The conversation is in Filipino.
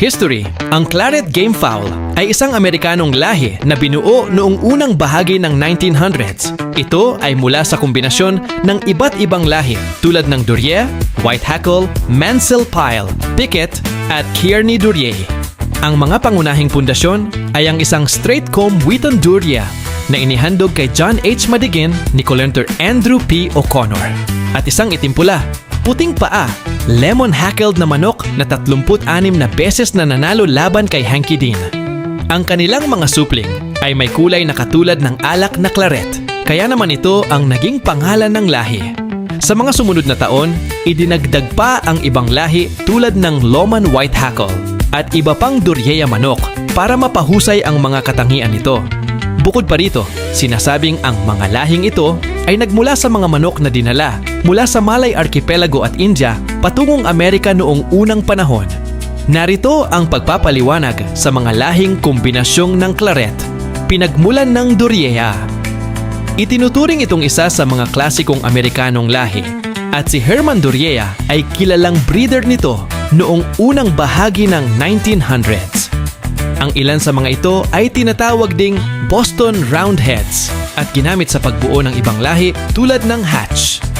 History. Ang Claret Game Fowl ay isang Amerikanong lahi na binuo noong unang bahagi ng 1900s. Ito ay mula sa kombinasyon ng iba't ibang lahi tulad ng Duryea, Whitehackle, Mansell Pile, Pickett at Kearney Duryea. Ang mga pangunahing pundasyon ay ang isang straight-comb Wheaton Duryea na inihandog kay John H. Madigan ni Colonel Andrew P. O'Connor at isang itimpula, puting paa, lemon-hackled na manok na 36 na beses na nanalo laban kay Hanky Dean. Ang kanilang mga supling ay may kulay na katulad ng alak na claret, kaya naman ito ang naging pangalan ng lahi. Sa mga sumunod na taon, idinagdag pa ang ibang lahi tulad ng Loman Whitehackle at iba pang Duryea manok para mapahusay ang mga katangian nito. Bukod pa rito, sinasabing ang mga lahing ito ay nagmula sa mga manok na dinala mula sa Malay Archipelago at India patungong Amerika noong unang panahon. Narito ang pagpapaliwanag sa mga lahing kombinasyong ng claret, pinagmulan ng Duryea. Itinuturing itong isa sa mga klasikong Amerikanong lahi at si Herman Duryea ay kilalang breeder nito noong unang bahagi ng 1900s. Ang ilan sa mga ito ay tinatawag ding Boston Roundheads at ginamit sa pagbuo ng ibang lahi tulad ng Hatch.